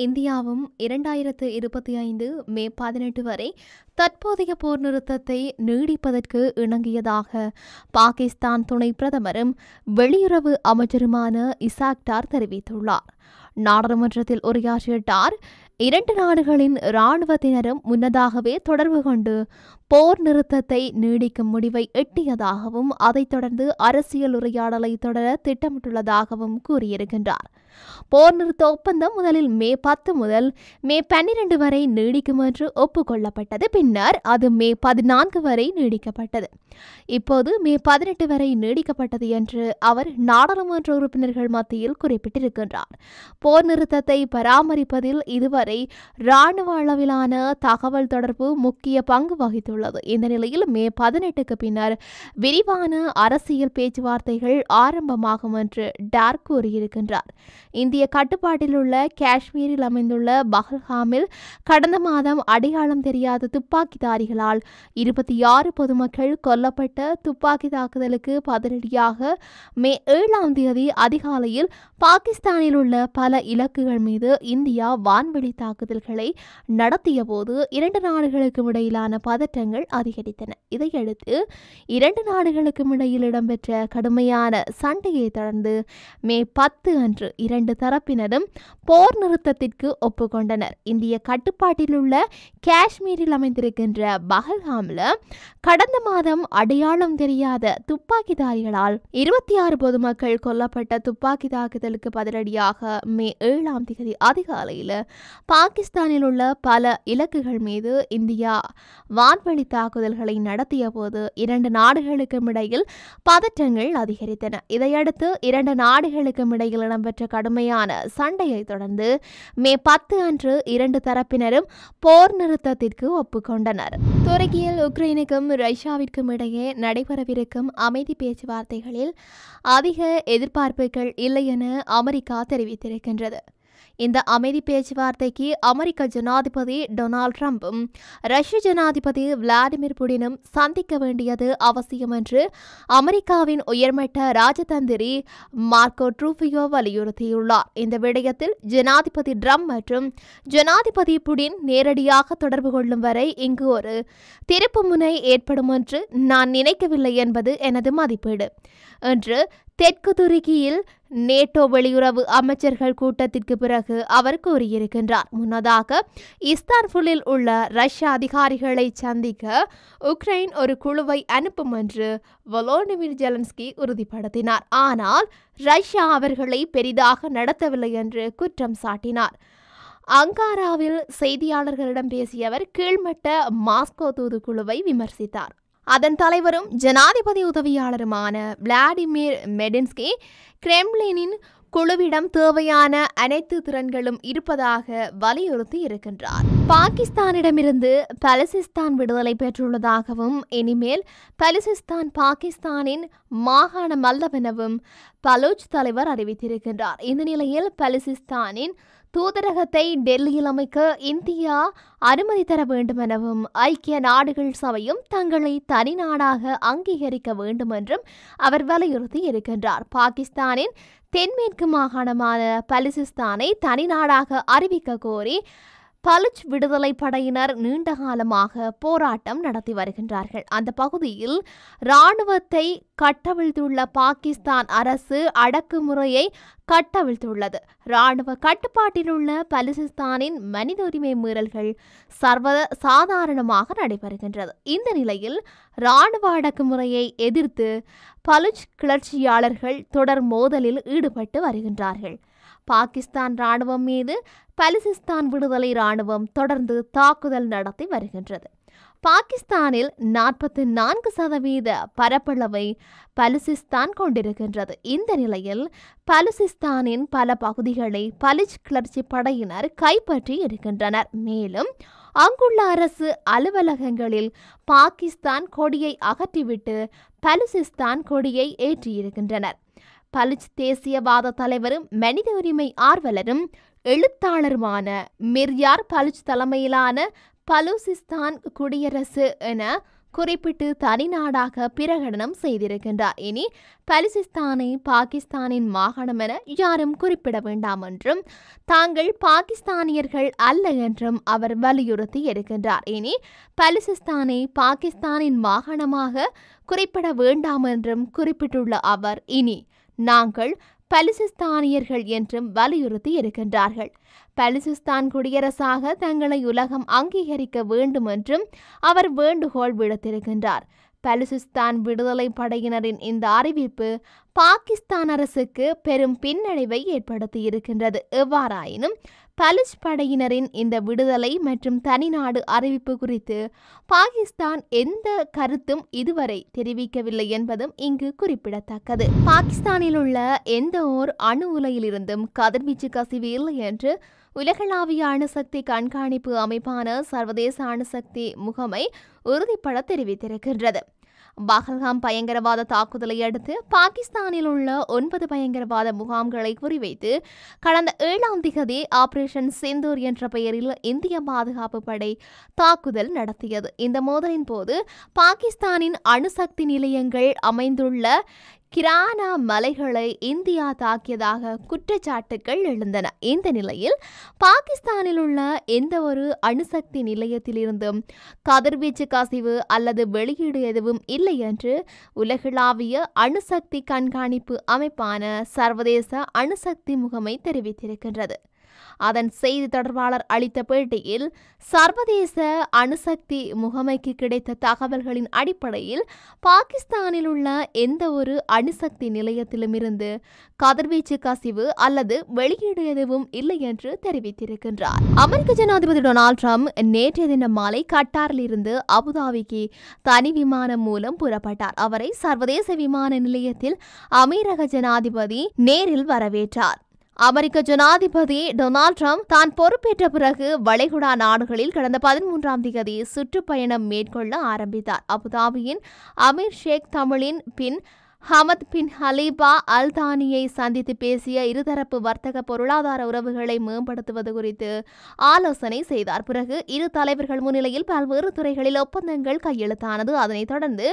இந்தியாவும் 2025 மே 18 வரை தற்போதைய போர் நிறுத்தத்தை நீடிப்பதற்கு இணங்கியதாக பாகிஸ்தான் துணை பிரதமரும் வெளியுறவு அமைச்சருமான இசாக் டார் தெரிவித்துள்ளார். நாடாளுமன்றத்தில் உரையாற்றிய டார், இரண்டு நாடுகளின் இராணுவத்தினரும் முன்னதாகவே தொடர்பு கொண்டு போர் நிறுத்தத்தை நீடிக்கும் முடிவை எட்டியதாகவும் அதைத் தொடர்ந்து அரசியல் உரையாடலை தொடர திட்டமிட்டுள்ளதாகவும் கூறியிருக்கின்றார். போர் நிறுத்த ஒப்பந்தம் முதலில் மே 10 முதல் மே 12 வரை நீடிக்கும் என்று ஒப்புக்கொள்ளப்பட்டது. பின்னர் அது மே 14 வரை நீடிக்கப்பட்டது. இப்போது மே 18 வரை நீடிக்கப்பட்டது என்று அவர் நாடாளுமன்ற உறுப்பினர்கள் மத்தியில் குறிப்பிட்டிருக்கின்றார். போர் நிறுத்தத்தை பராமரிப்பதில் இதுவரை இராணுவ அளவிலான தகவல் தொடர்பு முக்கிய பங்கு வகித்துள்ளது. இந்த நிலையில் மே 18க்கு பின்னர் விரிவான அரசியல் பேச்சுவார்த்தைகள் ஆரம்பமாகும் என்று டார் கூறியிருக்கின்றார். இந்திய கட்டுப்பாட்டில் உள்ள காஷ்மீரில் அமைந்துள்ள பஹல்காமில் கடந்த மாதம் அடையாளம் தெரியாத துப்பாக்கிதாரிகளால் 26 பொதுமக்கள் கொல்லப்பட்ட துப்பாக்கி தாக்குதலுக்கு பதிலடியாக மே 7ஆம் தேதி அதிகாலையில் பாகிஸ்தானில் உள்ள பல இலக்குகள் மீது இந்தியா வான்வெளி தாக்குதல்களை நடத்திய போது இரண்டு நாடுகளுக்கும் இடையிலான பதற்றங்கள் அதிகரித்தன. இதையடுத்து இரண்டு நாடுகளுக்கும் இடையில் இடம்பெற்ற கடுமையான சண்டையை தொடர்ந்து மே 10 அன்று இரண்டு தரப்பினரும் போர் நிறுத்தத்திற்கு ஒப்புக்கொண்டனர். இந்திய கட்டுப்பாட்டில் உள்ள காஷ்மீரில் அமைந்திருக்கின்ற பஹல்காமில் கடந்த மாதம் அடையாளம் தெரியாத துப்பாக்கிதாரிகளால் 26 பொதுமக்கள் கொல்லப்பட்ட துப்பாக்கி தாக்குதலுக்கு பதிலடியாக மே 7ஆம் தேதி அதிகாலையில் பாகிஸ்தானில் உள்ள பல இலக்குகள் மீது இந்தியா வான்வெளி தாக்குதல்களை நடத்திய போது இரண்டு நாடுகளுக்கும் இடையில் பதற்றங்கள் அதிகரித்தன. இதையடுத்து இரண்டு நாடுகளுக்கும் இடையில் இடம்பெற்ற கடுமையான சண்டையை தொடர்ந்து மே 10 அன்று இரண்டு தரப்பினரும் போர் நிறுத்தத்திற்கு ஒப்புக்கொண்டனர். துருக்கியில் உக்ரைனுக்கும் ரஷ்யாவிற்கும் இடையே நடைபெறவிருக்கும் அமைதி பேச்சுவார்த்தைகளில் அதிக எதிர்பார்ப்புகள் இல்லை என அமெரிக்கா தெரிவித்திருக்கின்றது. இந்த அமைதி பேச்சுவார்த்தைக்கு அமெரிக்க ஜனாதிபதி டொனால்ட் ட்ரம்பும் ரஷ்ய ஜனாதிபதி விளாடிமிர் புடினும் சந்திக்க வேண்டியது அவசியம் என்று அமெரிக்காவின் உயர்மட்ட ராஜதந்திரி மார்க்கோ ரூபியோ வலியுறுத்தியுள்ளார். இந்த விடயத்தில் ஜனாதிபதி ட்ரம்ப் மற்றும் ஜனாதிபதி புடின் நேரடியாக தொடர்பு கொள்ளும் வரை இங்கு ஒரு திருப்புமுனை ஏற்படும் என்று நான் நினைக்கவில்லை என்பது எனது மதிப்பீடு என்று தெற்கு துருக்கியில் நேட்டோ வெளியுறவு அமைச்சர்கள் கூட்டத்திற்கு பிறகு அவர் கூறியிருக்கின்றார். முன்னதாக இஸ்தான்புல்லில் உள்ள ரஷ்ய அதிகாரிகளை சந்திக்க உக்ரைன் ஒரு குழுவை அனுப்பும் என்று வோலோடிமிர் ஜெலன்ஸ்கி உறுதிப்படுத்தினார். ஆனால் ரஷ்யா அவர்களை பெரிதாக நடத்தவில்லை என்று குற்றம் சாட்டினார். அங்காராவில் செய்தியாளர்களிடம் பேசிய அவர் கீழ்மட்ட மாஸ்கோ தூதுக்குழுவை விமர்சித்தார். அதன் தலைவரும் ஜனாதிபதி உதவியாளருமான விளாடிமிர் மெடின்ஸ்கி கிரெம்ளினின் குழுவிடம் தேவையான அனைத்து திறன்களும் இருப்பதாக வலியுறுத்தி இருக்கின்றார். பாகிஸ்தானிடமிருந்து பலுசிஸ்தான் விடுதலை பெற்றுள்ளதாகவும் இனிமேல் பலுசிஸ்தான் பாகிஸ்தானின் மாகாணம் அல்லவெனவும் பலூச் தலைவர் அறிவித்திருக்கின்றார். இந்த நிலையில் பலுசிஸ்தானின் தூதரகத்தை டெல்லியில் அமைக்க இந்தியா அனுமதி தர வேண்டும் எனவும் ஐக்கிய நாடுகள் சபையும் தங்களை தனி நாடாக அங்கீகரிக்க வேண்டும் என்றும் அவர் வலியுறுத்தி இருக்கின்றார். பாகிஸ்தானின் தென்மேற்கு மாகாணமான பலுசிஸ்தானை தனி நாடாக அறிவிக்க கோரி பலுச் விடுதலை படையினர் நீண்ட காலமாக போராட்டம் நடத்தி வருகின்றார்கள். அந்த பகுதியில் இராணுவத்தை கட்டவிழ்த்துள்ள பாகிஸ்தான் அரசு அடக்குமுறையை கட்டவிழ்த்துள்ளது. இராணுவ கட்டுப்பாட்டில் உள்ள பலுசிஸ்தானின் மனித உரிமை மீறல்கள் சாதாரணமாக நடைபெறுகின்றது. இந்த நிலையில் இராணுவ அடக்குமுறையை எதிர்த்து பலுச் கிளர்ச்சியாளர்கள் தொடர் மோதலில் ஈடுபட்டு வருகின்றார்கள். பாகிஸ்தான் இராணுவம் மீது பலுசிஸ்தான் விடுதலை இராணுவம் தொடர்ந்து தாக்குதல் நடத்தி வருகின்றது. பாகிஸ்தானில் 44% பரப்பளவை பலுசிஸ்தான் கொண்டிருக்கின்றது. இந்த நிலையில் பலுசிஸ்தானின் பல பகுதிகளை பலுச் கிளர்ச்சி படையினர் கைப்பற்றி இருக்கின்றனர். மேலும் அங்குள்ள அரசு அலுவலகங்களில் பாகிஸ்தான் கொடியை அகற்றிவிட்டு பலுசிஸ்தான் கொடியை ஏற்றியிருக்கின்றனர். பலுச் தேசியவாத தலைவரும் மனித உரிமை ஆர்வலரும் எழுத்தாளருமான மிர்யார் பலுச் தலைமையிலான பலுசிஸ்தான் குடியரசு என குறிப்பிட்டு தனிநாடாக பிரகடனம் செய்திருக்கின்றார். இனி பலுசிஸ்தானை பாகிஸ்தானின் மாகாணம் என யாரும் குறிப்பிட வேண்டாம் என்றும் தாங்கள் பாகிஸ்தானியர்கள் அல்ல என்றும் அவர் வலியுறுத்தி இருக்கின்றார். இனி பலுசிஸ்தானை பாகிஸ்தானின் மாகாணமாக குறிப்பிட வேண்டாம் என்றும் குறிப்பிட்டுள்ள அவர் இனி நாங்கள் பலுசிஸ்தானியர்கள் என்றும் வலியுறுத்தி இருக்கின்றார்கள். பலுசிஸ்தான் குடியரசாக தங்களை உலகம் அங்கீகரிக்க வேண்டும் என்றும் அவர் வேண்டுகோள் விடுத்திருக்கின்றார். பலுசிஸ்தான் விடுதலை படையினரின் இந்த அறிவிப்பு பாகிஸ்தான் அரசுக்கு பெரும் பின்னடைவை ஏற்படுத்தி இருக்கின்றது. எவ்வாறாயினும் பலுச் படையினரின் இந்த விடுதலை மற்றும் தனிநாடு அறிவிப்பு குறித்து பாகிஸ்தான் எந்த கருத்தும் இதுவரை தெரிவிக்கவில்லை என்பதும் இங்கு குறிப்பிடத்தக்கது. பாகிஸ்தானில் உள்ள எந்த ஓர் அணு உலையிலிருந்தும் கதிர்வீச்சு கசிவு இல்லை என்று உலகளாவிய அணுசக்தி கண்காணிப்பு அமைப்பான சர்வதேச அணுசக்தி முகமை உறுதிப்பட தெரிவித்திருக்கின்றது. பஹல்காம் பயங்கரவாத தாக்குதலை அடுத்து பாகிஸ்தானில் உள்ள 9 பயங்கரவாத முகாம்களை குறிவைத்து கடந்த 7ஆம் திகதி ஆபரேஷன் சிந்தூர் என்ற பெயரில் இந்திய பாதுகாப்பு படை தாக்குதல் நடத்தியது. இந்த மோதலின் போது பாகிஸ்தானின் அணுசக்தி நிலையங்கள் அமைந்துள்ள கிரானா மலைகளை இந்தியா தாக்கியதாக குற்றச்சாட்டுகள் எழுந்தன. இந்த நிலையில் பாகிஸ்தானில் உள்ள எந்த ஒரு அணுசக்தி நிலையத்திலிருந்தும் கதிர்வீச்சு கசிவு அல்லது வெளியீடு எதுவும் இல்லை என்று உலகளாவிய அணுசக்தி கண்காணிப்பு அமைப்பான சர்வதேச அணுசக்தி முகமை தெரிவித்திருக்கின்றது. அதன் செய்தி தொடர்பாளர் அளித்த பேட்டியில் சர்வதேச அணுசக்தி முகமைக்கு கிடைத்த தகவல்களின் அடிப்படையில் பாகிஸ்தானில் உள்ள எந்த ஒரு அணுசக்தி நிலையத்திலும் இருந்து கதிர்வீச்சு கசிவு அல்லது வெளியீடு எதுவும் இல்லை என்று தெரிவித்திருக்கின்றார். அமெரிக்க ஜனாதிபதி டொனால்ட் ட்ரம்ப் நேற்றைய தினம் மாலை கட்டாரில் இருந்து அபுதாபிக்கு தனி விமானம் மூலம் புறப்பட்டார். அவரை சர்வதேச விமான நிலையத்தில் அமீரக ஜனாதிபதி நேரில் வரவேற்றார். அமெரிக்க ஜனாதிபதி டொனால்ட் ட்ரம்ப் தான் பொறுப்பேற்ற பிறகு வளைகுடா நாடுகளில் கடந்த 13ஆம் திகதி சுற்றுப்பயணம் மேற்கொள்ள ஆரம்பித்தார். அபுதாபியின் அமீர் ஷேக் தமிழின் பின் ஹமத் பின் ஹலீபா அல் தானியை சந்தித்து பேசிய இருதரப்பு வர்த்தக பொருளாதார உறவுகளை மேம்படுத்துவது குறித்து ஆலோசனை செய்தார். பிறகு இரு தலைவர்கள் முன்னிலையில் பல்வேறு துறைகளில் ஒப்பந்தங்கள் கையெழுத்தானது. அதனைத் தொடர்ந்து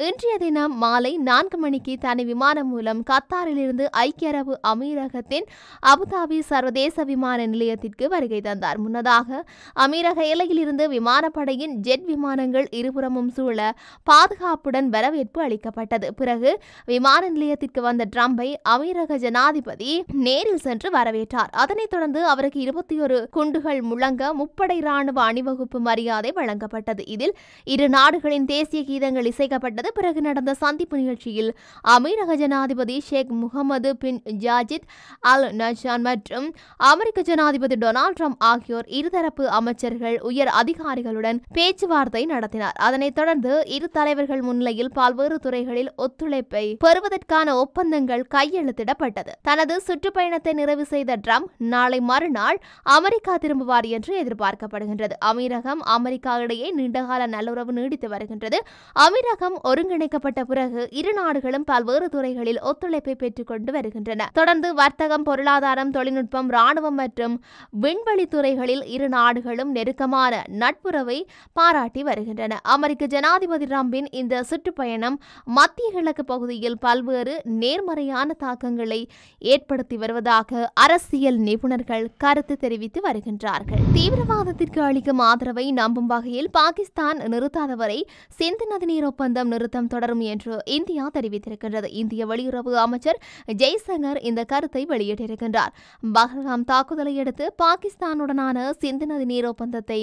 இன்றைய தினம் மாலை 4 மணிக்கு தனி விமானம் மூலம் கத்தாரிலிருந்து ஐக்கிய அரபு அமீரகத்தின் அபுதாபி சர்வதேச விமான நிலையத்திற்கு வருகை தந்தார். முன்னதாக அமீரக எல்லையில் இருந்து விமானப்படையின் ஜெட் விமானங்கள் இருபுறமும் சூழ பாதுகாப்புடன் வரவேற்பு அளிக்கப்பட்டது. பிறகு விமான நிலையத்திற்கு வந்த ட்ரம்பை அமீரக ஜனாதிபதி நேரில் சென்று வரவேற்றார். அதனைத் தொடர்ந்து அவருக்கு 21 குண்டுகள் முழங்க முப்படை ராணுவ அணிவகுப்பு மரியாதை வழங்கப்பட்டது. இதில் இரு நாடுகளின் தேசிய கீதங்கள் இசைக்கப்பட்டது. பிறகு நடந்த சந்திப்பு நிகழ்ச்சியில் அமீரக ஜனாதிபதி ஷேக் முகமது பின் ஜாஜித் அல் நஹ்யான் மற்றும் அமெரிக்க ஜனாதிபதி டொனால்ட் ட்ரம்ப் ஆகியோர் இருதரப்பு அமைச்சர்கள் உயர் அதிகாரிகளுடன் பேச்சுவார்த்தை நடத்தினார். அதனைத் தொடர்ந்து இரு தலைவர்கள் முன்னிலையில் பல்வேறு துறைகளில் ஒத்துழைப்பை பெறுவதற்கான ஒப்பந்தங்கள் கையெழுத்திடப்பட்டது. தனது சுற்றுப்பயணத்தை நிறைவு செய்த ட்ரம்ப் நாளை மறுநாள் அமெரிக்கா திரும்புவார் என்று எதிர்பார்க்கப்படுகின்றது. அமீரகம் அமெரிக்கா இடையே நீண்டகால நல்லுறவு நீடித்து வருகின்றது. அமீரகம் ஒருங்கிணைக்கப்பட்ட பிறகு இரு நாடுகளும் பல்வேறு துறைகளில் ஒத்துழைப்பை பெற்றுக் கொண்டு வருகின்றன. தொடர்ந்து வர்த்தகம், பொருளாதாரம், தொழில்நுட்பம், ராணுவம் மற்றும் விண்வெளி துறைகளில் இரு நாடுகளும் நெருக்கமான நட்புறவை பாராட்டி வருகின்றன. அமெரிக்க ஜனாதிபதி ட்ரம்பின் இந்த சுற்றுப்பயணம் மத்திய கிழக்கு பகுதியில் பல்வேறு நேர்மறையான தாக்கங்களை ஏற்படுத்தி வருவதாக அரசியல் நிபுணர்கள் கருத்து தெரிவித்து வருகின்றார்கள். தீவிரவாதத்திற்கு அளிக்கும் ஆதரவை நம்பும் வகையில் பாகிஸ்தான் நிறுத்தாதவரை சிந்து நதிநீர் ஒப்பந்தம் நிறுத்தம் தொடரும் என்று இந்தியா தெரிவித்திருக்கின்றது. இந்திய வெளியுறவு அமைச்சர் ஜெய்சங்கர் இந்த கருத்தை வெளியிட்டிருக்கின்றார். பஹல்காம் தாக்குதலை அடுத்து பாகிஸ்தானுடனான சிந்து நதிநீர் ஒப்பந்தத்தை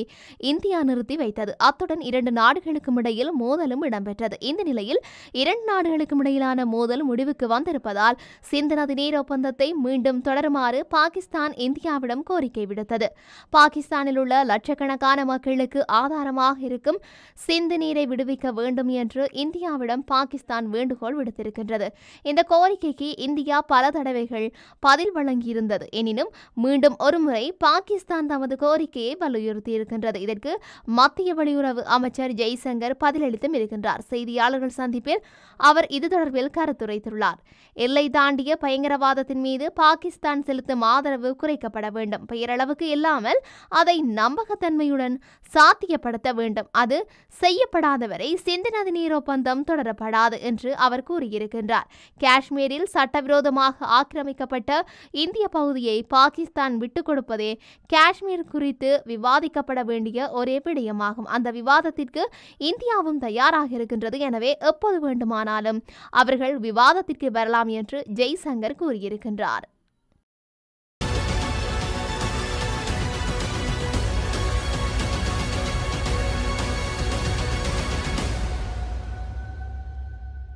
இந்தியா நிறுத்தி வைத்தது. அத்துடன் 2 நாடுகளுக்கும் இடையில் மோதலும் இடம்பெற்றது. இந்த நிலையில் 2 நாடுகளுக்கும் இடையிலான மோதல் முடிவுக்கு வந்திருப்பதால் சிந்து நதி நீர் ஒப்பந்தத்தை மீண்டும் தொடருமாறு பாகிஸ்தான் இந்தியாவிடம் கோரிக்கை விடுத்தது. பாகிஸ்தானில் உள்ள லட்சக்கணக்கான மக்களுக்கு ஆதாரமாக இருக்கும் சிந்து நீரை விடுவிக்க வேண்டும் என்று இந்தியாவிடம் பாகிஸ்தான் வேண்டுகோள் விடுத்திருக்கின்றது. இந்த கோரிக்கைக்கு இந்தியா பல தடவைகள் பதில் வழங்கியிருந்தது. எனினும் மீண்டும் ஒருமுறை பாகிஸ்தான் தமது கோரிக்கையை வலியுறுத்தியிருக்கின்றது. இதற்கு மத்திய வெளியுறவு அமைச்சர் ஜெய்சங்கர் பதிலளித்தும் இருக்கின்றார். செய்தியாளர்கள் சந்திப்பில் அவர் இது தொடர்பில் கருத்துரைத்துள்ளார். எல்லை தாண்டிய பயங்கரவாதத்தின் மீது பாகிஸ்தான் செலுத்தும் ஆதரவு குறைக்கப்பட வேண்டும். பெயரளவுக்கு இல்லாமல் அதை நம்பகத்தன்மையுடன் சாத்தியப்படுத்த வேண்டும். அது செய்யப்படாத வரை சிந்து நதி நீர் ஒப்பந்தம் தொடரப்படாது என்று அவர் கூறியிருக்கின்றார். காஷ்மீரில் சட்டவிரோதமாக ஆக்கிரமிக்கப்பட்ட இந்திய பகுதியை பாகிஸ்தான் விட்டுக் கொடுப்பதே காஷ்மீர் குறித்து விவாதிக்கப்பட வேண்டிய ஒரே விடயமாகும். அந்த விவாதத்திற்கு இந்தியாவும் தயாராக இருக்கின்றது. எனவே எப்போது வேண்டுமானாலும் அவர்கள் விவாதத்திற்கு வரலாம் என்று ஜெய்சங்கர் கூறியிருக்கின்றார்.